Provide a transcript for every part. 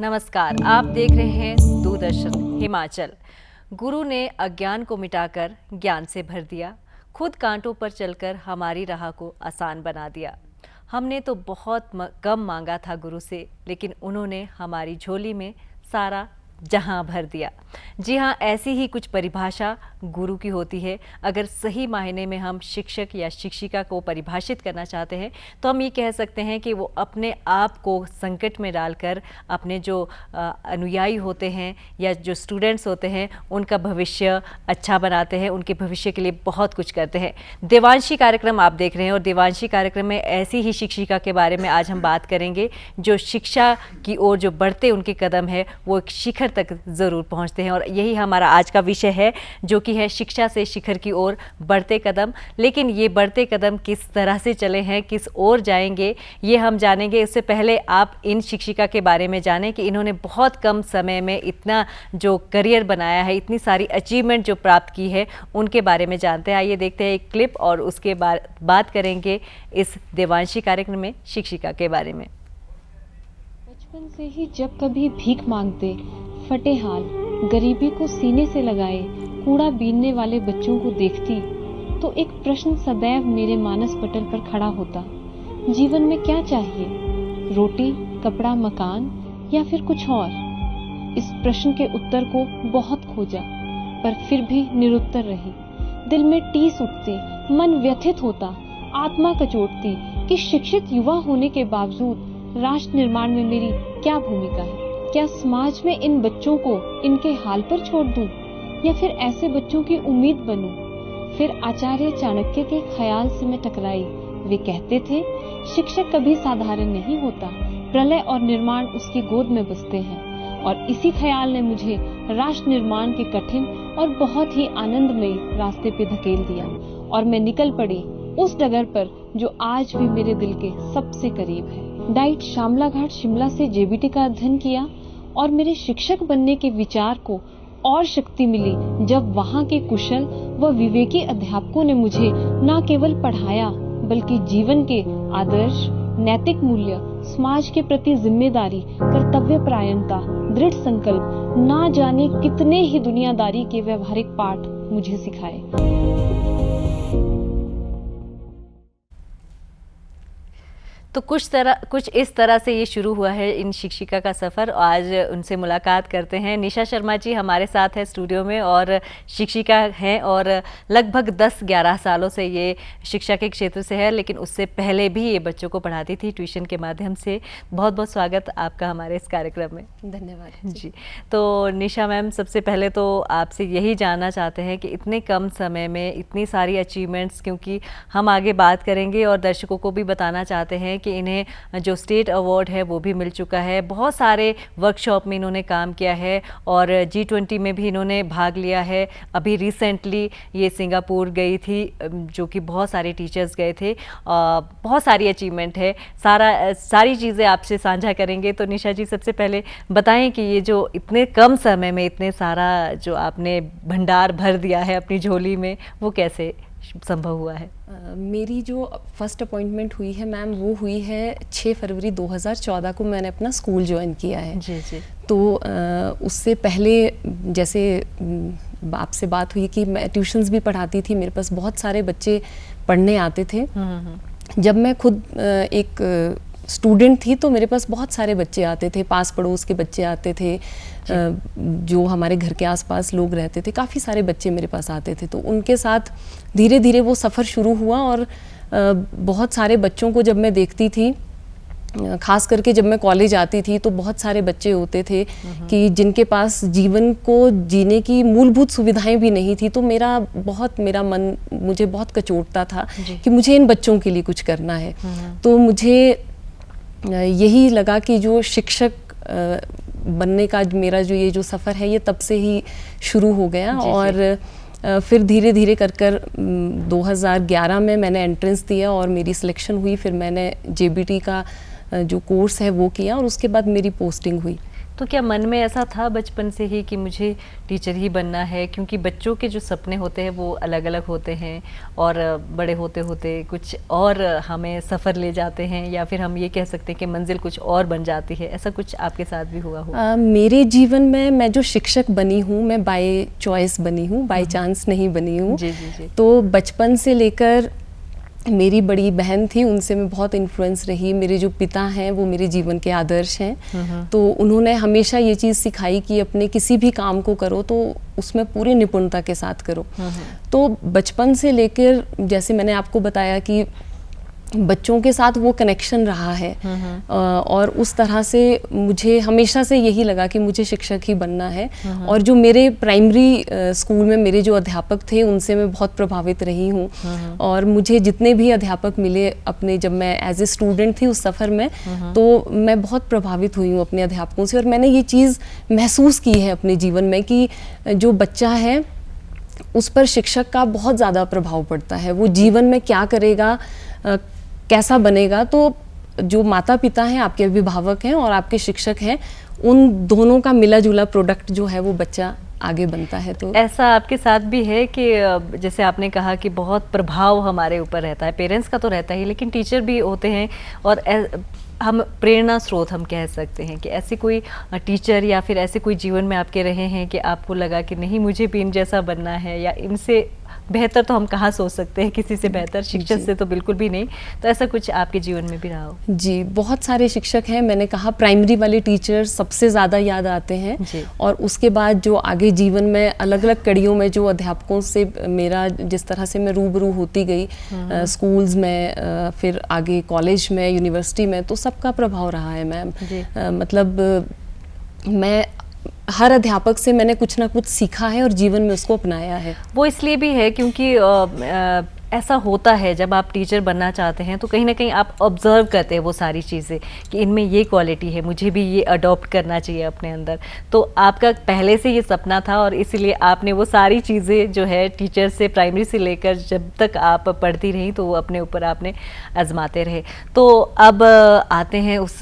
नमस्कार, आप देख रहे हैं दूरदर्शन हिमाचल। गुरु ने अज्ञान को मिटाकर ज्ञान से भर दिया, खुद कांटों पर चलकर हमारी राह को आसान बना दिया। हमने तो बहुत कम मांगा था गुरु से, लेकिन उन्होंने हमारी झोली में सारा जहां भर दिया। जी हाँ, ऐसी ही कुछ परिभाषा गुरु की होती है। अगर सही मायने में हम शिक्षक या शिक्षिका को परिभाषित करना चाहते हैं तो हम ये कह सकते हैं कि वो अपने आप को संकट में डालकर अपने जो अनुयायी होते हैं या जो स्टूडेंट्स होते हैं उनका भविष्य अच्छा बनाते हैं, उनके भविष्य के लिए बहुत कुछ करते हैं। देवांशी कार्यक्रम आप देख रहे हैं और देवांशी कार्यक्रम में ऐसी ही शिक्षिका के बारे में आज हम बात करेंगे जो शिक्षा की ओर जो बढ़ते उनके कदम है वो एक शिखर तक ज़रूर पहुंचते हैं। और यही हमारा आज का विषय है जो कि है शिक्षा से शिखर की ओर बढ़ते कदम। लेकिन ये बढ़ते कदम किस तरह से चले हैं, किस ओर जाएंगे, ये हम जानेंगे। इससे पहले आप इन शिक्षिका के बारे में जानें कि इन्होंने बहुत कम समय में इतना जो करियर बनाया है, इतनी सारी अचीवमेंट जो प्राप्त की है, उनके बारे में जानते हैं। आइए देखते हैं एक क्लिप और उसके बाद बात करेंगे इस देवांशी कार्यक्रम में शिक्षिका के बारे में। बचपन से ही जब कभी भीख मांगते, फटे हाल, गरीबी को सीने से लगाए कूड़ा बीनने वाले बच्चों को देखती तो एक प्रश्न सदैव मेरे मानस पटल पर खड़ा होता। जीवन में क्या चाहिए? रोटी, कपड़ा, मकान या फिर कुछ और? इस प्रश्न के उत्तर को बहुत खोजा पर फिर भी निरुत्तर रही। दिल में टीस उठती, मन व्यथित होता, आत्मा कचोटती कि शिक्षित युवा होने के बावजूद राष्ट्र निर्माण में मेरी क्या भूमिका है? क्या समाज में इन बच्चों को इनके हाल पर छोड़ दूं या फिर ऐसे बच्चों की उम्मीद बनूं? फिर आचार्य चाणक्य के ख्याल से मैं टकराई। वे कहते थे, शिक्षक कभी साधारण नहीं होता, प्रलय और निर्माण उसकी गोद में बसते हैं। और इसी ख्याल ने मुझे राष्ट्र निर्माण के कठिन और बहुत ही आनंदमयी रास्ते पे धकेल दिया और मैं निकल पड़ी उस डगर पर जो आज भी मेरे दिल के सबसे करीब है। डाइट शामला घाट शिमला से जेबीटी का अध्ययन किया और मेरे शिक्षक बनने के विचार को और शक्ति मिली जब वहाँ के कुशल व विवेकी अध्यापकों ने मुझे न केवल पढ़ाया बल्कि जीवन के आदर्श, नैतिक मूल्य, समाज के प्रति जिम्मेदारी, कर्तव्यपरायणता, दृढ़ संकल्प, ना जाने कितने ही दुनियादारी के व्यवहारिक पाठ मुझे सिखाए। तो कुछ इस तरह से ये शुरू हुआ है इन शिक्षिका का सफ़र। आज उनसे मुलाकात करते हैं। निशा शर्मा जी हमारे साथ है स्टूडियो में और शिक्षिका हैं और लगभग 10-11 सालों से ये शिक्षा के क्षेत्र से है, लेकिन उससे पहले भी ये बच्चों को पढ़ाती थी ट्यूशन के माध्यम से। बहुत बहुत स्वागत आपका हमारे इस कार्यक्रम में। धन्यवाद जी। तो निशा मैम, सबसे पहले तो आपसे यही जानना चाहते हैं कि इतने कम समय में इतनी सारी अचीवमेंट्स, क्योंकि हम आगे बात करेंगे और दर्शकों को भी बताना चाहते हैं कि इन्हें जो स्टेट अवार्ड है वो भी मिल चुका है। बहुत सारे वर्कशॉप में इन्होंने काम किया है और G20 में भी इन्होंने भाग लिया है। अभी रिसेंटली ये सिंगापुर गई थी, जो कि बहुत सारे टीचर्स गए थे। बहुत सारी अचीवमेंट है, सारी चीज़ें आपसे साझा करेंगे। तो निशा जी, सबसे पहले बताएं कि ये जो इतने कम समय में इतने सारा जो आपने भंडार भर दिया है अपनी झोली में, वो कैसे संभव हुआ है? मेरी जो फर्स्ट अपॉइंटमेंट हुई है मैम, वो हुई है 6 फरवरी 2014 को। मैंने अपना स्कूल ज्वाइन किया है। जी जी। तो उससे पहले जैसे आपसे बात हुई कि मैं ट्यूशन्स भी पढ़ाती थी, मेरे पास बहुत सारे बच्चे पढ़ने आते थे। जब मैं खुद एक स्टूडेंट थी तो मेरे पास बहुत सारे बच्चे आते थे, पास पड़ोस के बच्चे आते थे, जो हमारे घर के आसपास लोग रहते थे, काफ़ी सारे बच्चे मेरे पास आते थे। तो उनके साथ धीरे धीरे वो सफ़र शुरू हुआ और बहुत सारे बच्चों को जब मैं देखती थी, खास करके जब मैं कॉलेज आती थी तो बहुत सारे बच्चे होते थे कि जिनके पास जीवन को जीने की मूलभूत सुविधाएं भी नहीं थी। तो मेरा मन मुझे बहुत कचोटता था कि मुझे इन बच्चों के लिए कुछ करना है। तो मुझे यही लगा कि जो शिक्षक बनने का मेरा जो सफ़र है ये तब से ही शुरू हो गया। और फिर धीरे धीरे कर 2011 में मैंने एंट्रेंस दिया और मेरी सिलेक्शन हुई। फिर मैंने जेबीटी का जो कोर्स है वो किया और उसके बाद मेरी पोस्टिंग हुई। तो क्या मन में ऐसा था बचपन से ही कि मुझे टीचर ही बनना है? क्योंकि बच्चों के जो सपने होते हैं वो अलग अलग होते हैं और बड़े होते होते कुछ और हमें सफ़र ले जाते हैं, या फिर हम ये कह सकते हैं कि मंजिल कुछ और बन जाती है। ऐसा कुछ आपके साथ भी हुआ हो? मेरे जीवन में मैं जो शिक्षक बनी हूँ, मैं बाय चॉइस बनी हूँ, बाय चांस नहीं बनी हूँ। जी जी जी। तो बचपन से लेकर मेरी बड़ी बहन थी, उनसे मैं बहुत इन्फ्लुएंस रही। मेरे जो पिता हैं वो मेरे जीवन के आदर्श हैं। तो उन्होंने हमेशा ये चीज़ सिखाई कि अपने किसी भी काम को करो तो उसमें पूरी निपुणता के साथ करो। तो बचपन से लेकर, जैसे मैंने आपको बताया कि बच्चों के साथ वो कनेक्शन रहा है, और उस तरह से मुझे हमेशा से यही लगा कि मुझे शिक्षक ही बनना है। और जो मेरे प्राइमरी स्कूल में मेरे जो अध्यापक थे उनसे मैं बहुत प्रभावित रही हूँ। और मुझे जितने भी अध्यापक मिले अपने, जब मैं एज ए स्टूडेंट थी उस सफ़र में, तो मैं बहुत प्रभावित हुई हूँ अपने अध्यापकों से। और मैंने ये चीज़ महसूस की है अपने जीवन में कि जो बच्चा है उस पर शिक्षक का बहुत ज़्यादा प्रभाव पड़ता है। वो जीवन में क्या करेगा, कैसा बनेगा, तो जो माता पिता हैं, आपके अभिभावक हैं और आपके शिक्षक हैं, उन दोनों का मिला जुला प्रोडक्ट जो है वो बच्चा आगे बनता है। तो ऐसा आपके साथ भी है कि जैसे आपने कहा कि बहुत प्रभाव हमारे ऊपर रहता है, पेरेंट्स का तो रहता ही, लेकिन टीचर भी होते हैं और हम प्रेरणा स्रोत हम कह सकते हैं कि ऐसे कोई टीचर या फिर ऐसे कोई जीवन में आपके रहे हैं कि आपको लगा कि नहीं मुझे भी इन जैसा बनना है, या इनसे बेहतर तो हम कहाँ सोच सकते हैं, किसी से बेहतर शिक्षक से तो बिल्कुल भी नहीं। तो ऐसा कुछ आपके जीवन में भी रहा हो? जी, बहुत सारे शिक्षक हैं। मैंने कहा प्राइमरी वाले टीचर सबसे ज़्यादा याद आते हैं। और उसके बाद जो आगे जीवन में अलग अलग कड़ियों में जो अध्यापकों से मेरा जिस तरह से मैं रूबरू होती गई, स्कूल्स में, फिर आगे कॉलेज में, यूनिवर्सिटी में, तो सबका प्रभाव रहा है मैम। मतलब मैं हर अध्यापक से मैंने कुछ ना कुछ सीखा है और जीवन में उसको अपनाया है। वो इसलिए भी है क्योंकि ऐसा होता है जब आप टीचर बनना चाहते हैं तो कहीं ना कहीं आप ऑब्जर्व करते हैं वो सारी चीज़ें कि इनमें ये क्वालिटी है, मुझे भी ये अडॉप्ट करना चाहिए अपने अंदर। तो आपका पहले से ये सपना था और इसीलिए आपने वो सारी चीज़ें जो है टीचर से, प्राइमरी से लेकर जब तक आप पढ़ती रहीं, तो वो अपने ऊपर आपने आजमाते रहे। तो अब आते हैं उस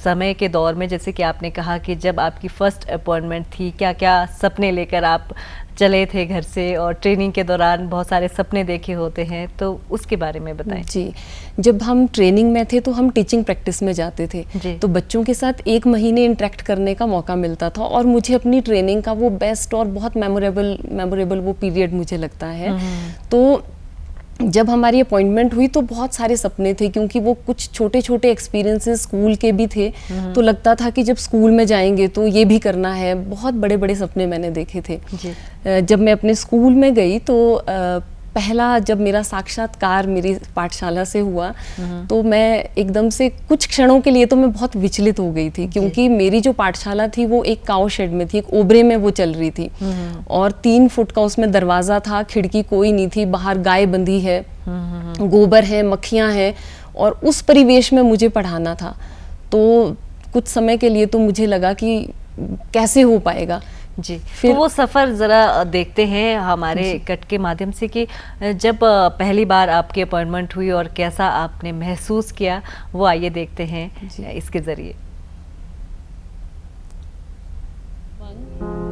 समय के दौर में, जैसे कि आपने कहा कि जब आपकी फ़र्स्ट अपॉइंटमेंट थी, क्या क्या सपने लेकर आप चले थे घर से, और ट्रेनिंग के दौरान बहुत सारे सपने देखे होते हैं, तो उसके बारे में बताएं। जी, जब हम ट्रेनिंग में थे तो हम टीचिंग प्रैक्टिस में जाते थे, तो बच्चों के साथ 1 महीने इंटरेक्ट करने का मौका मिलता था, और मुझे अपनी ट्रेनिंग का वो बेस्ट और बहुत मेमोरेबल वो पीरियड मुझे लगता है। तो जब हमारी अपॉइंटमेंट हुई तो बहुत सारे सपने थे, क्योंकि वो कुछ छोटे छोटे एक्सपीरियंसेस स्कूल के भी थे। तो लगता था कि जब स्कूल में जाएंगे तो ये भी करना है। बहुत बड़े बड़े सपने मैंने देखे थे। जब मैं अपने स्कूल में गई तो पहला जब मेरा साक्षात्कार मेरी पाठशाला से हुआ, तो मैं एकदम से कुछ क्षणों के लिए तो मैं बहुत विचलित हो गई थी, क्योंकि मेरी जो पाठशाला थी वो एक काऊ शेड में थी, एक ओबरे में वो चल रही थी, और 3 फुट का उसमें दरवाज़ा था, खिड़की कोई नहीं थी, बाहर गाय बंधी है, गोबर है, मक्खियाँ हैं, और उस परिवेश में मुझे पढ़ाना था। तो कुछ समय के लिए तो मुझे लगा कि कैसे हो पाएगा। जी, फिर तो वो सफ़र ज़रा देखते हैं हमारे कट के माध्यम से कि जब पहली बार आपकी अपॉइंटमेंट हुई और कैसा आपने महसूस किया, वो आइए देखते हैं इसके ज़रिए।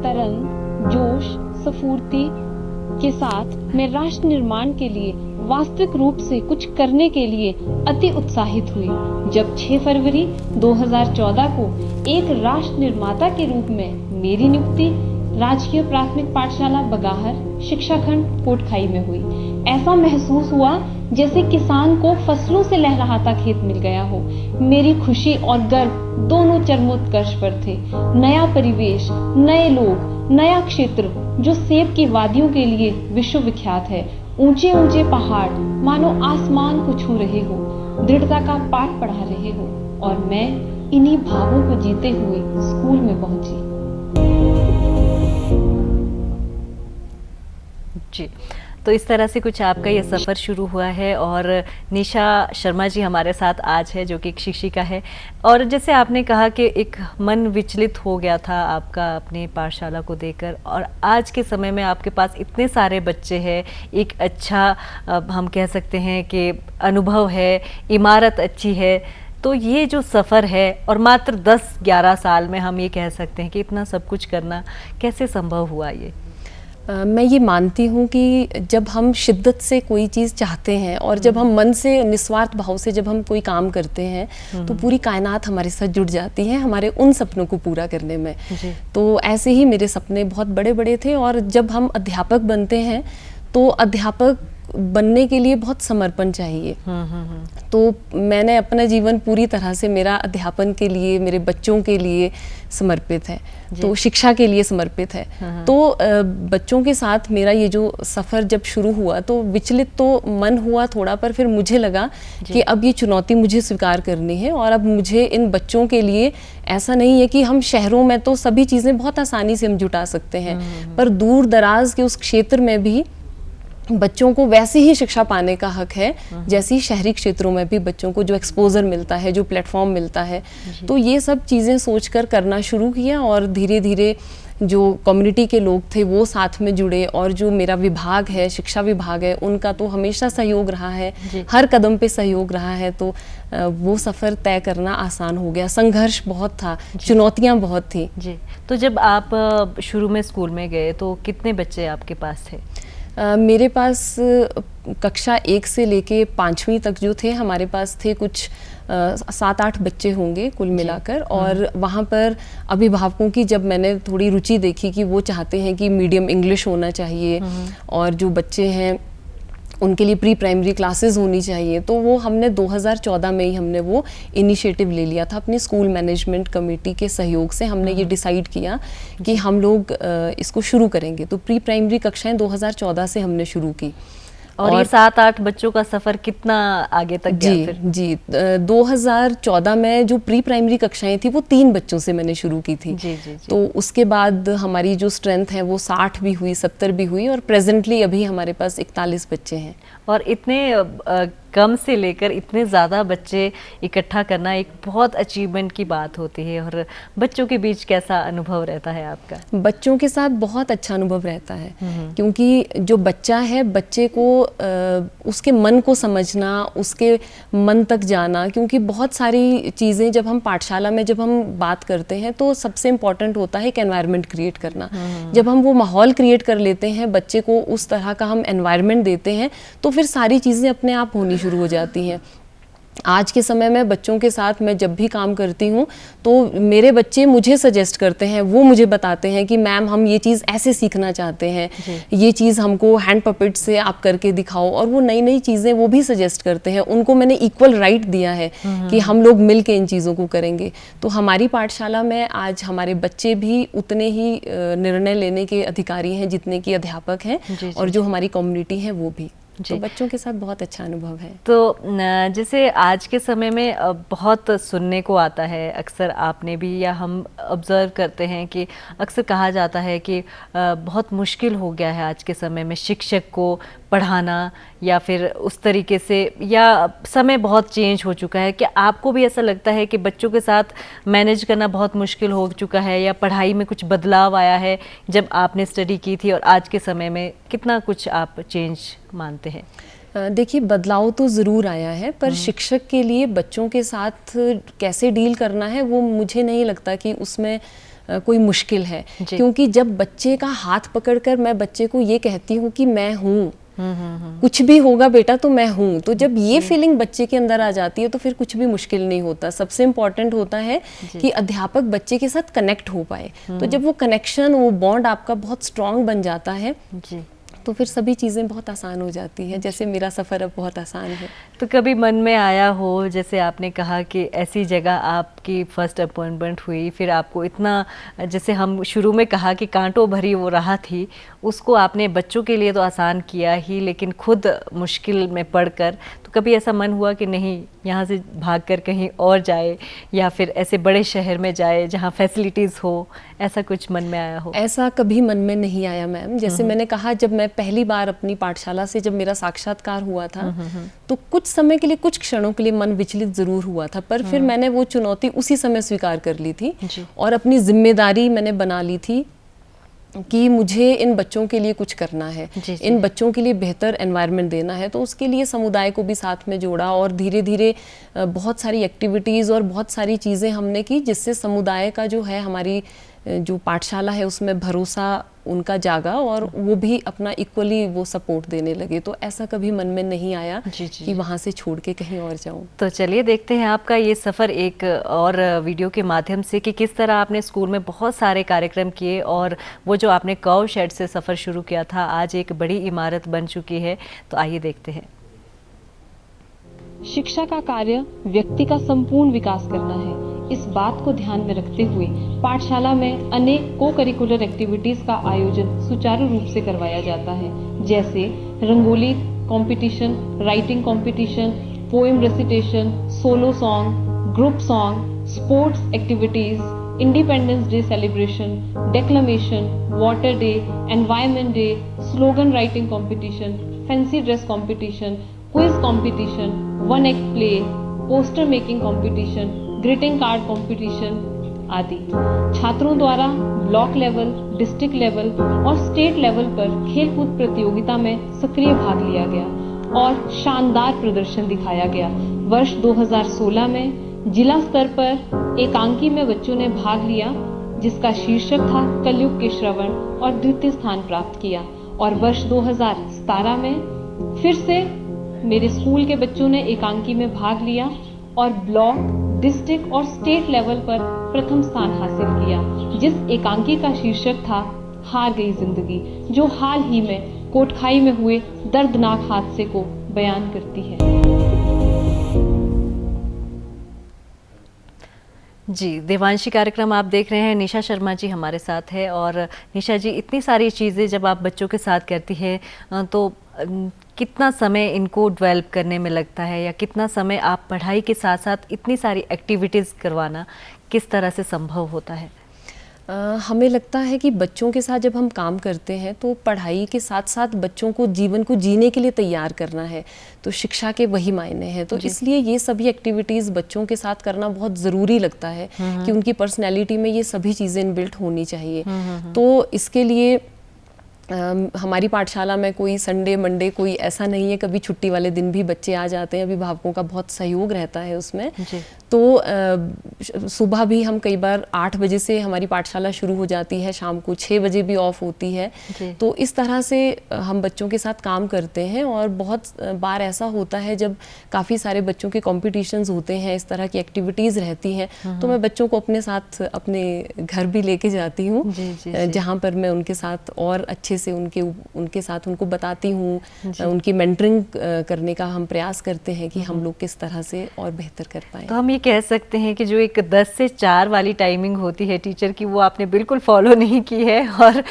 तरंग, जोश, स्फूर्ति के साथ मैं राष्ट्र निर्माण के लिए वास्तविक रूप से कुछ करने के लिए अति उत्साहित हुई जब 6 फरवरी 2014 को एक राष्ट्र निर्माता के रूप में मेरी नियुक्ति राजकीय प्राथमिक पाठशाला बगाहर शिक्षा खंड कोटखाई में हुई। ऐसा महसूस हुआ जैसे किसान को फसलों से लहराता खेत मिल गया हो। मेरी खुशी और गर्व दोनों चरमोत्कर्ष पर थे। नया परिवेश, नए लोग, नया क्षेत्र जो सेब की वादियों के लिए विश्वविख्यात है। ऊंचे ऊंचे पहाड़ मानो आसमान को छू रहे हो, दृढ़ता का पाठ पढ़ा रहे हो, और मैं इन्हीं भावों को जीते हुए स्कूल में पहुंची। जी, तो इस तरह से कुछ आपका ये सफ़र शुरू हुआ है। और निशा शर्मा जी हमारे साथ आज है, जो कि एक शिक्षिका है। और जैसे आपने कहा कि एक मन विचलित हो गया था आपका अपने पाठशाला को देखकर, और आज के समय में आपके पास इतने सारे बच्चे हैं, एक अच्छा हम कह सकते हैं कि अनुभव है, इमारत अच्छी है, तो ये जो सफ़र है और मात्र 10-11 साल में हम ये कह सकते हैं कि इतना सब कुछ करना कैसे संभव हुआ ये? मैं ये मानती हूँ कि जब हम शिद्दत से कोई चीज़ चाहते हैं और जब हम मन से निस्वार्थ भाव से जब हम कोई काम करते हैं तो पूरी कायनात हमारे साथ जुड़ जाती है हमारे उन सपनों को पूरा करने में। तो ऐसे ही मेरे सपने बहुत बड़े बड़े थे और जब हम अध्यापक बनते हैं तो अध्यापक बनने के लिए बहुत समर्पण चाहिए। तो मैंने अपना जीवन पूरी तरह से मेरा अध्यापन के लिए, मेरे बच्चों के लिए समर्पित है, तो शिक्षा के लिए समर्पित है। तो बच्चों के साथ मेरा ये जो सफ़र जब शुरू हुआ तो विचलित तो मन हुआ थोड़ा, पर फिर मुझे लगा कि अब ये चुनौती मुझे स्वीकार करनी है और अब मुझे इन बच्चों के लिए, ऐसा नहीं है कि हम शहरों में तो सभी चीज़ें बहुत आसानी से हम जुटा सकते हैं, पर दूर दराज के उस क्षेत्र में भी बच्चों को वैसी ही शिक्षा पाने का हक है जैसी शहरी क्षेत्रों में भी बच्चों को जो एक्सपोजर मिलता है, जो प्लेटफॉर्म मिलता है। तो ये सब चीज़ें सोचकर करना शुरू किया और धीरे धीरे जो कम्युनिटी के लोग थे वो साथ में जुड़े और जो मेरा विभाग है, शिक्षा विभाग है, उनका तो हमेशा सहयोग रहा है, हर कदम पे सहयोग रहा है। तो वो सफ़र तय करना आसान हो गया। संघर्ष बहुत था, चुनौतियाँ बहुत थी। जी, तो जब आप शुरू में स्कूल में गए तो कितने बच्चे आपके पास थे? मेरे पास कक्षा 1 से लेके 5वीं तक जो थे हमारे पास थे कुछ 7-8 बच्चे होंगे कुल मिलाकर। और वहाँ पर अभिभावकों की जब मैंने थोड़ी रुचि देखी कि वो चाहते हैं कि मीडियम इंग्लिश होना चाहिए और जो बच्चे हैं उनके लिए प्री प्राइमरी क्लासेस होनी चाहिए, तो वो हमने 2014 में ही हमने वो इनिशिएटिव ले लिया था। अपनी स्कूल मैनेजमेंट कमेटी के सहयोग से हमने ये डिसाइड किया कि हम लोग इसको शुरू करेंगे। तो प्री प्राइमरी कक्षाएं 2014 से हमने शुरू की। और ये 7-8 बच्चों का सफ़र कितना आगे तक गया फिर? जी 2014 में जो प्री प्राइमरी कक्षाएं थी वो 3 बच्चों से मैंने शुरू की थी। जी। तो उसके बाद हमारी जो स्ट्रेंथ है वो 60 भी हुई, 70 भी हुई और प्रेजेंटली अभी हमारे पास 41 बच्चे हैं। और इतने कम से लेकर इतने ज़्यादा बच्चे इकट्ठा करना एक बहुत अचीवमेंट की बात होती है। और बच्चों के बीच कैसा अनुभव रहता है आपका? बच्चों के साथ बहुत अच्छा अनुभव रहता है, क्योंकि जो बच्चा है, बच्चे को उसके मन को समझना, उसके मन तक जाना, क्योंकि बहुत सारी चीज़ें जब हम पाठशाला में जब हम बात करते हैं तो सबसे इम्पॉर्टेंट होता है एक एनवायरनमेंट क्रिएट करना। जब हम वो माहौल क्रिएट कर लेते हैं, बच्चे को उस तरह का हम एनवायरनमेंट देते हैं तो फिर सारी चीज़ें अपने आप होनी शुरू हो जाती हैं। आज के समय में बच्चों के साथ मैं जब भी काम करती हूँ तो मेरे बच्चे मुझे सजेस्ट करते हैं, वो मुझे बताते हैं कि मैम हम ये चीज़ ऐसे सीखना चाहते हैं, ये चीज़ हमको हैंड पपेट से आप करके दिखाओ, और वो नई नई चीज़ें वो भी सजेस्ट करते हैं। उनको मैंने इक्वल राइट दिया है कि हम लोग मिल के इन चीज़ों को करेंगे। तो हमारी पाठशाला में आज हमारे बच्चे भी उतने ही निर्णय लेने के अधिकारी हैं जितने कि अध्यापक हैं, और जो हमारी कम्युनिटी है वो भी। तो बच्चों के साथ बहुत अच्छा अनुभव है। तो जैसे आज के समय में बहुत सुनने को आता है, अक्सर आपने भी या हम ऑब्ज़र्व करते हैं कि अक्सर कहा जाता है कि बहुत मुश्किल हो गया है आज के समय में शिक्षक को पढ़ाना, या फिर उस तरीके से, या समय बहुत चेंज हो चुका है। क्या आपको भी ऐसा लगता है कि बच्चों के साथ मैनेज करना बहुत मुश्किल हो चुका है, या पढ़ाई में कुछ बदलाव आया है जब आपने स्टडी की थी और आज के समय में कितना कुछ आप चेंज मानते हैं? देखिए, बदलाव तो ज़रूर आया है, पर शिक्षक के लिए बच्चों के साथ कैसे डील करना है वो मुझे नहीं लगता कि उसमें कोई मुश्किल है। क्योंकि जब बच्चे का हाथ पकड़कर मैं बच्चे को ये कहती हूँ कि मैं हूँ, कुछ भी होगा बेटा तो मैं हूँ, तो जब ये फीलिंग बच्चे के अंदर आ जाती है तो फिर कुछ भी मुश्किल नहीं होता। सबसे इम्पॉर्टेंट होता है कि अध्यापक बच्चे के साथ कनेक्ट हो पाए। तो जब वो कनेक्शन, वो बॉन्ड आपका बहुत स्ट्रांग बन जाता है तो फिर सभी चीज़ें बहुत आसान हो जाती हैं। जैसे मेरा सफ़र अब बहुत आसान है। तो कभी मन में आया हो, जैसे आपने कहा कि ऐसी जगह आपकी फर्स्ट अपॉइंटमेंट हुई, फिर आपको इतना, जैसे हम शुरू में कहा कि कांटों भरी वो राह थी, उसको आपने बच्चों के लिए तो आसान किया ही, लेकिन खुद मुश्किल में पड़कर, तो कभी ऐसा मन हुआ कि नहीं यहाँ से भागकर कहीं और जाए, या फिर ऐसे बड़े शहर में जाए जहाँ फैसिलिटीज़ हो, ऐसा कुछ मन में आया हो? ऐसा कभी मन में नहीं आया मैम। जैसे मैंने कहा, जब मैं पहली बार अपनी पाठशाला से जब मेरा साक्षात्कार हुआ था तो कुछ समय के लिए, कुछ क्षणों के लिए मन विचलित ज़रूर हुआ था, पर फिर मैंने वो चुनौती उसी समय स्वीकार कर ली थी और अपनी जिम्मेदारी मैंने बना ली थी कि मुझे इन बच्चों के लिए कुछ करना है, जी। इन बच्चों के लिए बेहतर एनवायरनमेंट देना है, तो उसके लिए समुदाय को भी साथ में जोड़ा और धीरे धीरे बहुत सारी एक्टिविटीज़ और बहुत सारी चीज़ें हमने की, जिससे समुदाय का जो है, हमारी जो पाठशाला है उसमें भरोसा उनका जागा और वो भी अपना इक्वली वो सपोर्ट देने लगे। तो ऐसा कभी मन में नहीं आया कि वहाँ से छोड़ के कहीं और जाऊँ। तो चलिए देखते हैं आपका ये सफ़र एक और वीडियो के माध्यम से कि किस तरह आपने स्कूल में बहुत सारे कार्यक्रम किए और वो जो आपने कौ शेड से सफ़र शुरू किया था आज एक बड़ी इमारत बन चुकी है। तो आइए देखते हैं। शिक्षा का कार्य व्यक्ति का संपूर्ण विकास करना है। इस बात को ध्यान में रखते हुए पाठशाला में अनेक को करिकुलर एक्टिविटीज का आयोजन सुचारू रूप से करवाया जाता है, जैसे rangoli competition, writing competition, poem recitation, solo song, group song, sports activities, independence day celebration, declamation, water day, environment day, slogan writing competition, fancy dress competition, quiz competition, one act play, poster making competition, greeting card competition आदि। छात्रों द्वारा block level, district level और state level पर खेलकूद प्रतियोगिता में सक्रिय भाग लिया गया और शानदार प्रदर्शन दिखाया गया। वर्ष 2016 में जिला स्तर पर एकांकी में बच्चों ने भाग लिया, जिसका शीर्षक था कलयुग के श्रवण, और द्वितीय स्थान प्राप्त किया। और वर्ष 2017 में फिर से मेरे स्कूल के बच्चों ने एकांकी में भाग लिया और ब्लॉक, डिस्ट्रिक्ट और स्टेट लेवल पर प्रथम स्थान हासिल किया, जिस एकांकी का शीर्षक था हार गई जिंदगी, जो हाल ही में कोटखाई में हुए दर्दनाक हादसे को बयान करती है। जी, देवांशी कार्यक्रम आप देख रहे हैं। निशा शर्मा जी हमारे साथ है। और निशा जी, इतनी सारी चीज़ें जब आप बच्चों के साथ करती है तो कितना समय इनको डेवलप करने में लगता है, या कितना समय आप पढ़ाई के साथ साथ इतनी सारी एक्टिविटीज़ करवाना किस तरह से संभव होता है? हमें लगता है कि बच्चों के साथ जब हम काम करते हैं तो पढ़ाई के साथ साथ बच्चों को जीवन को जीने के लिए तैयार करना है, तो शिक्षा के वही मायने हैं। तो इसलिए ये सभी एक्टिविटीज़ बच्चों के साथ करना बहुत ज़रूरी लगता है कि उनकी पर्सनैलिटी में ये सभी चीज़ें इनबिल्ट होनी चाहिए। तो इसके लिए हमारी पाठशाला में कोई संडे मंडे कोई ऐसा नहीं है, कभी छुट्टी वाले दिन भी बच्चे आ जाते हैं। अभिभावकों का बहुत सहयोग रहता है उसमें। तो सुबह भी हम कई बार 8 बजे से हमारी पाठशाला शुरू हो जाती है, शाम को 6 बजे भी ऑफ होती है। तो इस तरह से हम बच्चों के साथ काम करते हैं। और बहुत बार ऐसा होता है जब काफ़ी सारे बच्चों के कॉम्पिटिशन्स होते हैं, इस तरह की एक्टिविटीज़ रहती हैं, तो मैं बच्चों को अपने साथ अपने घर भी लेके जाती हूँ, जहाँ पर मैं उनके साथ और अच्छे से उनके साथ उनको बताती हूँ, उनकी मेंटरिंग करने का हम प्रयास करते हैं कि हम लोग किस तरह से और बेहतर कर पाएँ। तो हम ये कह सकते हैं कि जो एक 10 से 4 वाली टाइमिंग होती है टीचर की, वो आपने बिल्कुल फॉलो नहीं की है, और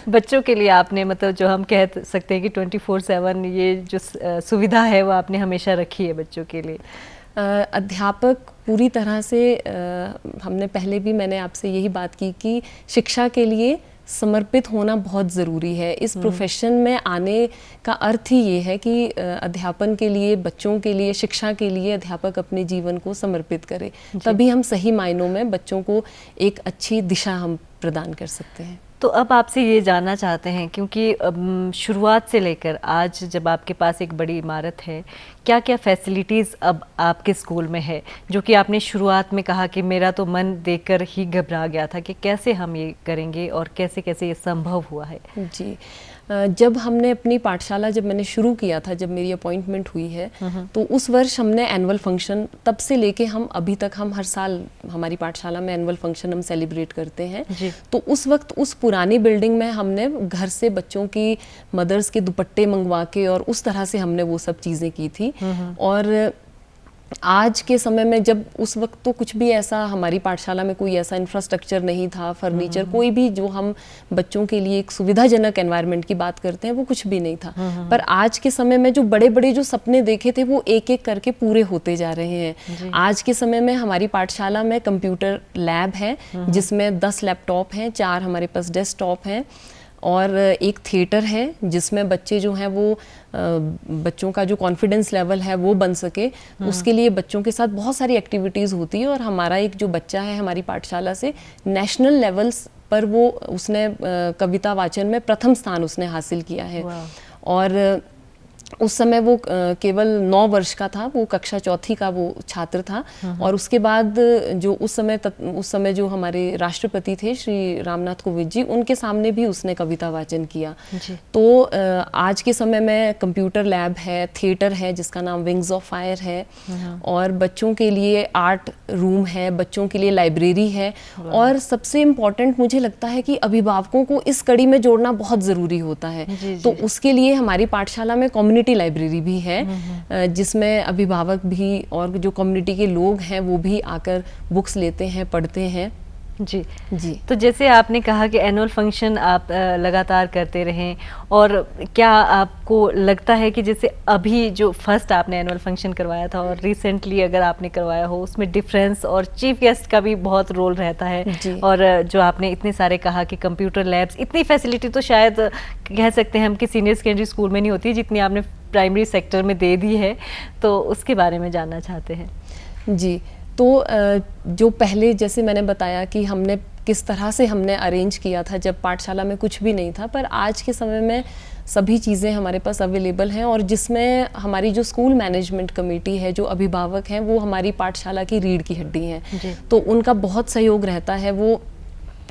बच्चों के लिए आपने मतलब जो हम कह सकते हैं कि 24/7 ये जो सुविधा है वो आपने हमेशा रखी है बच्चों के लिए। अध्यापक पूरी तरह से हमने पहले भी मैंने आपसे यही बात की कि शिक्षा के लिए समर्पित होना बहुत ज़रूरी है। इस प्रोफेशन में आने का अर्थ ही ये है कि अध्यापन के लिए, बच्चों के लिए, शिक्षा के लिए अध्यापक अपने जीवन को समर्पित करे, तभी हम सही मायनों में बच्चों को एक अच्छी दिशा हम प्रदान कर सकते हैं। तो अब आपसे ये जानना चाहते हैं, क्योंकि शुरुआत से लेकर आज जब आपके पास एक बड़ी इमारत है, क्या क्या फैसिलिटीज़ अब आपके स्कूल में है, जो कि आपने शुरुआत में कहा कि मेरा तो मन देखकर ही घबरा गया था कि कैसे हम ये करेंगे और कैसे कैसे ये संभव हुआ है? जी, जब हमने अपनी पाठशाला जब मैंने शुरू किया था, जब मेरी अपॉइंटमेंट हुई है, तो उस वर्ष हमने एनुअल फंक्शन, तब से लेके हम अभी तक हम हर साल हमारी पाठशाला में एनुअल फंक्शन हम सेलिब्रेट करते हैं। तो उस वक्त उस पुरानी बिल्डिंग में हमने घर से बच्चों की मदर्स के दुपट्टे मंगवा के और उस तरह से हमने वो सब चीज़ें की थी। और आज के समय में जब उस वक्त तो कुछ भी ऐसा हमारी पाठशाला में कोई ऐसा इंफ्रास्ट्रक्चर नहीं था, फर्नीचर कोई भी जो हम बच्चों के लिए एक सुविधाजनक एनवायरनमेंट की बात करते हैं वो कुछ भी नहीं था। पर आज के समय में जो बड़े बड़े जो सपने देखे थे वो एक एक करके पूरे होते जा रहे हैं। आज के समय में हमारी पाठशाला में कंप्यूटर लैब है जिसमें 10 लैपटॉप हैं, 4 हमारे पास डेस्कटॉप हैं, और एक थिएटर है जिसमें बच्चे जो हैं वो बच्चों का जो कॉन्फिडेंस लेवल है वो बन सके, उसके लिए बच्चों के साथ बहुत सारी एक्टिविटीज़ होती है। और हमारा एक जो बच्चा है हमारी पाठशाला से नेशनल लेवल्स पर वो उसने कविता वाचन में प्रथम स्थान उसने हासिल किया है। और उस समय वो केवल 9 वर्ष का था, वो कक्षा चौथी का वो छात्र था। और उसके बाद जो उस समय जो हमारे राष्ट्रपति थे श्री रामनाथ कोविंद जी, उनके सामने भी उसने कविता वाचन किया। तो आज के समय में कंप्यूटर लैब है, थिएटर है जिसका नाम विंग्स ऑफ फायर है, और बच्चों के लिए आर्ट रूम है, बच्चों के लिए लाइब्रेरी है। और सबसे इम्पॉर्टेंट मुझे लगता है कि अभिभावकों को इस कड़ी में जोड़ना बहुत ज़रूरी होता है। तो उसके लिए हमारी पाठशाला में कम्युनिटी लाइब्रेरी भी है, जिसमें अभिभावक भी और जो कम्युनिटी के लोग हैं वो भी आकर बुक्स लेते हैं, पढ़ते हैं। जी जी। तो जैसे आपने कहा कि एनुअल फंक्शन आप लगातार करते रहें, और क्या आपको लगता है कि जैसे अभी जो फर्स्ट आपने एनुअल फंक्शन करवाया था और रिसेंटली अगर आपने करवाया हो, उसमें डिफरेंस और चीफ गेस्ट का भी बहुत रोल रहता है। और जो आपने इतने सारे कहा कि कंप्यूटर लैब्स, इतनी फैसिलिटी तो शायद कह सकते हैं हम कि सीनियर सेकेंडरी स्कूल में नहीं होती जितनी आपने प्राइमरी सेक्टर में दे दी है, तो उसके बारे में जानना चाहते हैं। जी, तो जो पहले जैसे मैंने बताया कि हमने किस तरह से हमने अरेंज किया था जब पाठशाला में कुछ भी नहीं था, पर आज के समय में सभी चीज़ें हमारे पास अवेलेबल हैं, और जिसमें हमारी जो स्कूल मैनेजमेंट कमेटी है, जो अभिभावक हैं, वो हमारी पाठशाला की रीढ़ की हड्डी हैं। तो उनका बहुत सहयोग रहता है, वो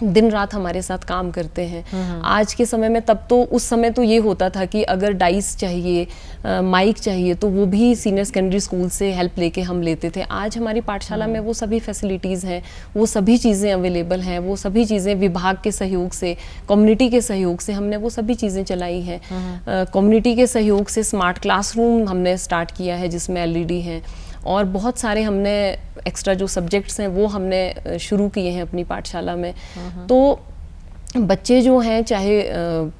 दिन रात हमारे साथ काम करते हैं। आज के समय में, तब तो उस समय तो ये होता था कि अगर डाइस चाहिए, माइक चाहिए, तो वो भी सीनियर सेकेंडरी स्कूल से हेल्प लेके हम लेते थे। आज हमारी पाठशाला में वो सभी फैसिलिटीज़ हैं, वो सभी चीज़ें अवेलेबल हैं, वो सभी चीज़ें विभाग के सहयोग से, कम्युनिटी के सहयोग से हमने वो सभी चीज़ें चलाई हैं। कम्युनिटी के सहयोग से स्मार्ट क्लासरूम हमने स्टार्ट किया है जिसमें LED हैं, और बहुत सारे हमने एक्स्ट्रा जो सब्जेक्ट्स हैं वो हमने शुरू किए हैं अपनी पाठशाला में। तो बच्चे जो हैं, चाहे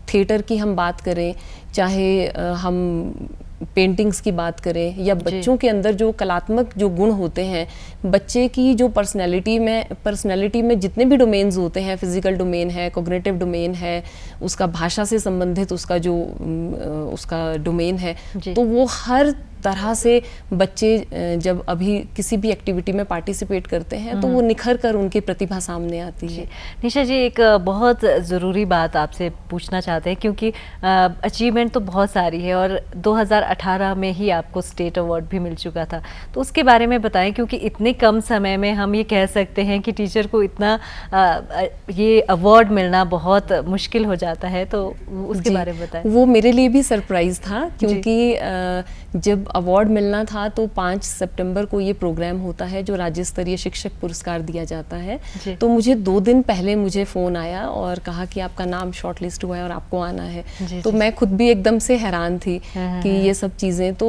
थिएटर की हम बात करें, चाहे हम पेंटिंग्स की बात करें, या बच्चों के अंदर जो कलात्मक जो गुण होते हैं, बच्चे की जो पर्सनैलिटी में जितने भी डोमेन्स होते हैं, फिजिकल डोमेन है, कॉग्निटिव डोमेन है, उसका भाषा से संबंधित उसका डोमेन है, तो वो हर तरह से बच्चे जब अभी किसी भी एक्टिविटी में पार्टिसिपेट करते हैं तो वो निखर कर उनकी प्रतिभा सामने आती है। निशा जी, एक बहुत ज़रूरी बात आपसे पूछना चाहते हैं, क्योंकि अचीवमेंट तो बहुत सारी है और 2018 में ही आपको स्टेट अवार्ड भी मिल चुका था, तो उसके बारे में बताएं, क्योंकि इतने कम समय में हम ये कह सकते हैं कि टीचर को इतना ये अवार्ड मिलना बहुत मुश्किल हो जाता है, तो उसके बारे में बताएं। वो मेरे लिए भी सरप्राइज़ था, क्योंकि जब अवार्ड मिलना था तो 5 सितंबर को ये प्रोग्राम होता है जो राज्य स्तरीय शिक्षक पुरस्कार दिया जाता है। तो मुझे 2 दिन पहले मुझे फ़ोन आया और कहा कि आपका नाम शॉर्टलिस्ट हुआ है और आपको आना है। तो मैं खुद भी एकदम से हैरान थी कि ये सब चीज़ें तो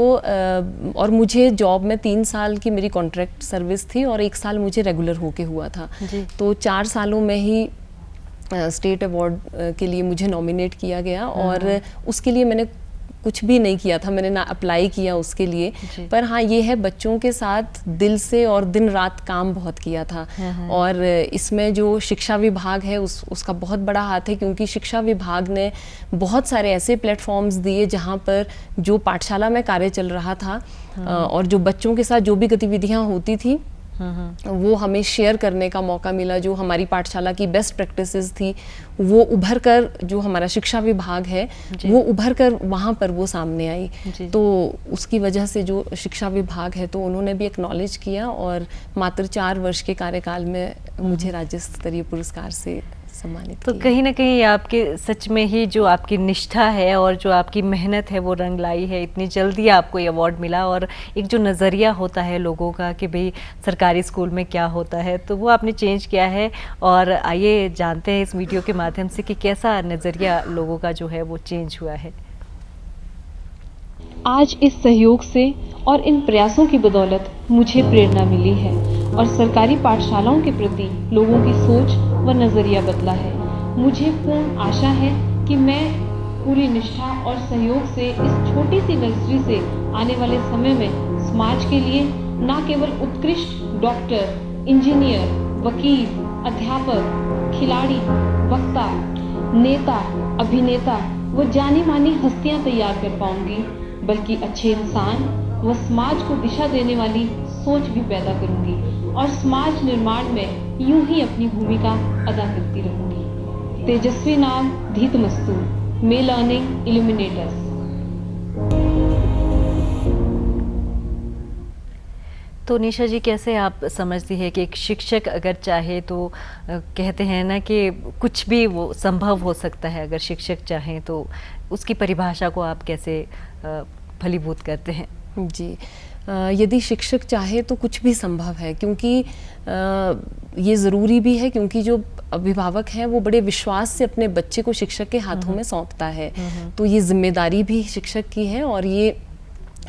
और मुझे जॉब में 3 साल की मेरी कॉन्ट्रैक्ट सर्विस थी और 1 साल मुझे रेगुलर होके हुआ था। तो 4 सालों में ही स्टेट अवार्ड के लिए मुझे नॉमिनेट किया गया, और उसके लिए मैंने कुछ भी नहीं किया था, मैंने ना अप्लाई किया उसके लिए, पर हाँ ये है बच्चों के साथ दिल से और दिन रात काम बहुत किया था। और इसमें जो शिक्षा विभाग है उसका बहुत बड़ा हाथ है, क्योंकि शिक्षा विभाग ने बहुत सारे ऐसे प्लेटफॉर्म्स दिए जहाँ पर जो पाठशाला में कार्य चल रहा था और जो बच्चों के साथ जो भी गतिविधियाँ होती थी वो हमें शेयर करने का मौका मिला। जो हमारी पाठशाला की बेस्ट प्रैक्टिसेस थी वो उभर कर, जो हमारा शिक्षा विभाग है वो उभर कर वहाँ पर वो सामने आई, तो उसकी वजह से जो शिक्षा विभाग है तो उन्होंने भी एक्नॉलेज किया और मात्र 4 वर्ष के कार्यकाल में मुझे राज्य स्तरीय पुरस्कार से सम्मानित तो किया। कहीं ना कहीं आपके सच में ही जो आपकी निष्ठा है और जो आपकी मेहनत है वो रंग लाई है, इतनी जल्दी आपको ये अवार्ड मिला, और एक जो नज़रिया होता है लोगों का कि भाई सरकारी स्कूल में क्या होता है, तो वो आपने चेंज किया है। और आइए जानते हैं इस वीडियो के माध्यम से कि कैसा नज़रिया लोगों का जो है वो चेंज हुआ है। आज इस सहयोग से और इन प्रयासों की बदौलत मुझे प्रेरणा मिली है और सरकारी पाठशालाओं के प्रति लोगों की सोच व नज़रिया बदला है। मुझे पूर्ण आशा है कि मैं पूरी निष्ठा और सहयोग से इस छोटी सी नर्सरी से आने वाले समय में समाज के लिए न केवल उत्कृष्ट डॉक्टर, इंजीनियर, वकील, अध्यापक, खिलाड़ी, वक्ता, नेता, अभिनेता व जानी मानी हस्तियां तैयार कर पाऊंगी, बल्कि अच्छे इंसान व समाज को दिशा देने वाली सोच भी पैदा करूंगी और समाज निर्माण में यूं ही अपनी भूमिका अदा करती रहूंगी। तेजस्वी नाग धीतमस्तु, मे लर्निंग इल्यूमिनेटर्स। तो निशा जी, कैसे आप समझती है कि एक शिक्षक अगर चाहे तो कहते हैं ना कि कुछ भी वो संभव हो सकता है, अगर शिक्षक चाहे तो उसकी परिभाषा को आप कैसे फलीभूत करते हैं? जी, यदि शिक्षक चाहे तो कुछ भी संभव है, क्योंकि ये ज़रूरी भी है, क्योंकि जो अभिभावक हैं वो बड़े विश्वास से अपने बच्चे को शिक्षक के हाथों में सौंपता है। तो ये जिम्मेदारी भी शिक्षक की है और ये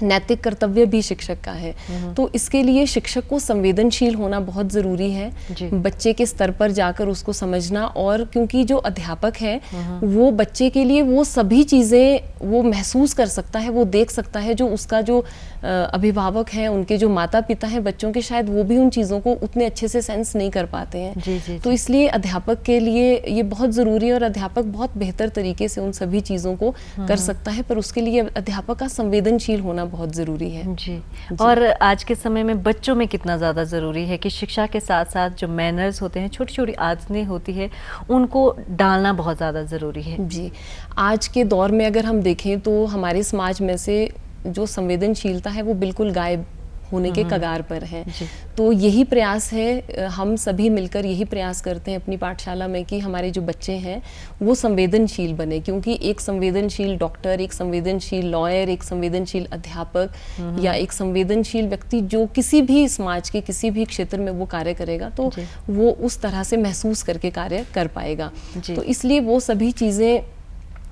नैतिक कर्तव्य भी शिक्षक का है। तो इसके लिए शिक्षक को संवेदनशील होना बहुत ज़रूरी है, बच्चे के स्तर पर जाकर उसको समझना। और क्योंकि जो अध्यापक है वो बच्चे के लिए वो सभी चीज़ें वो महसूस कर सकता है, वो देख सकता है, जो उसका जो अभिभावक हैं, उनके जो माता पिता हैं बच्चों के, शायद वो भी उन चीज़ों को उतने अच्छे से सेंस नहीं कर पाते हैं। तो इसलिए अध्यापक के लिए ये बहुत ज़रूरी है और अध्यापक बहुत बेहतर तरीके से उन सभी चीज़ों को कर सकता है, पर उसके लिए अध्यापक का संवेदनशील होना बहुत ज़रूरी है। जी। और आज के समय में बच्चों में कितना ज़्यादा ज़रूरी है कि शिक्षा के साथ साथ जो मैनर्स होते हैं, छोटी छोटी आदतें होती है, उनको डालना बहुत ज़्यादा ज़रूरी है। जी, आज के दौर में अगर हम देखें तो हमारे समाज में से जो संवेदनशीलता है वो बिल्कुल गायब होने के कगार पर है। तो यही प्रयास है, हम सभी मिलकर यही प्रयास करते हैं अपनी पाठशाला में कि हमारे जो बच्चे हैं वो संवेदनशील बने, क्योंकि एक संवेदनशील डॉक्टर, एक संवेदनशील लॉयर, एक संवेदनशील अध्यापक या एक संवेदनशील व्यक्ति जो किसी भी समाज के किसी भी क्षेत्र में वो कार्य करेगा तो वो उस तरह से महसूस करके कार्य कर पाएगा। तो इसलिए वो सभी चीज़ें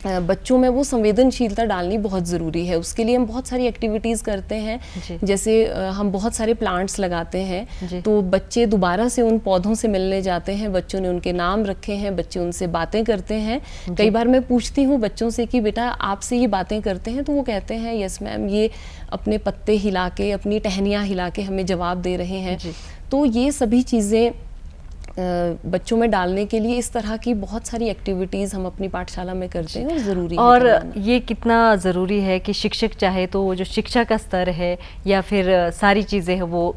बच्चों में वो संवेदनशीलता डालनी बहुत ज़रूरी है। उसके लिए हम बहुत सारी एक्टिविटीज़ करते हैं, जैसे हम बहुत सारे प्लांट्स लगाते हैं, तो बच्चे दोबारा से उन पौधों से मिलने जाते हैं, बच्चों ने उनके नाम रखे हैं, बच्चे उनसे बातें करते हैं। कई बार मैं पूछती हूँ बच्चों से कि बेटा आपसे ये बातें करते हैं, तो वो कहते हैं यस मैम, ये अपने पत्ते हिला के, अपनी टहनियाँ हिला के हमें जवाब दे रहे हैं। तो ये सभी चीज़ें बच्चों में डालने के लिए इस तरह की बहुत सारी एक्टिविटीज़ हम अपनी पाठशाला में करते हैं और ज़रूरी है। और ये कितना ज़रूरी है कि शिक्षक चाहे तो वो जो शिक्षा का स्तर है या फिर सारी चीज़ें हैं वो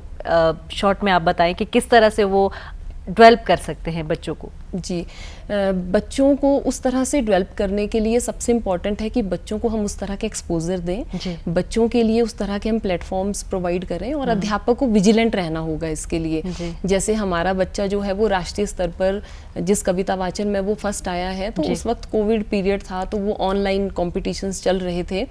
शॉर्ट में आप बताएं कि किस तरह से वो डेवलप कर सकते हैं बच्चों को। जी, बच्चों को उस तरह से डेवलप करने के लिए सबसे इम्पॉर्टेंट है कि बच्चों को हम उस तरह के एक्सपोजर दें, बच्चों के लिए उस तरह के हम प्लेटफॉर्म्स प्रोवाइड करें और अध्यापक को विजिलेंट रहना होगा इसके लिए। जैसे हमारा बच्चा जो है वो राष्ट्रीय स्तर पर जिस कविता वाचन में वो फर्स्ट आया है, तो उस वक्त कोविड पीरियड था, तो वो ऑनलाइन कॉम्पिटिशन्स चल रहे थे।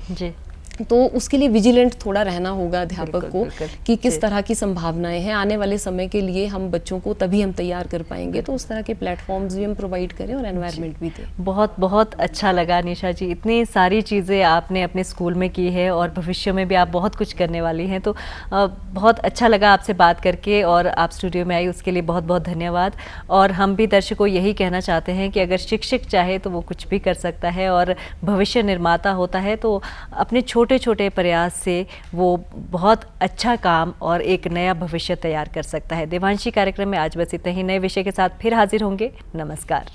तो उसके लिए विजिलेंट थोड़ा रहना होगा अध्यापक को कि किस तरह की संभावनाएं हैं आने वाले समय के लिए, हम बच्चों को तभी हम तैयार कर पाएंगे। तो उस तरह के प्लेटफॉर्म्स भी हम प्रोवाइड करें और एनवायरनमेंट भी दें। बहुत बहुत अच्छा लगा निशा जी, इतनी सारी चीज़ें आपने अपने स्कूल में की है और भविष्य में भी आप बहुत कुछ करने वाली हैं। तो बहुत अच्छा लगा आपसे बात करके और आप स्टूडियो में आई, उसके लिए बहुत बहुत धन्यवाद। और हम भी दर्शकों को यही कहना चाहते हैं कि अगर शिक्षक चाहे तो वो कुछ भी कर सकता है और भविष्य निर्माता होता है, तो अपने छोटे छोटे प्रयास से वो बहुत अच्छा काम और एक नया भविष्य तैयार कर सकता है। देवांशी कार्यक्रम में आज बस इतना ही, नए विषय के साथ फिर हाजिर होंगे। नमस्कार।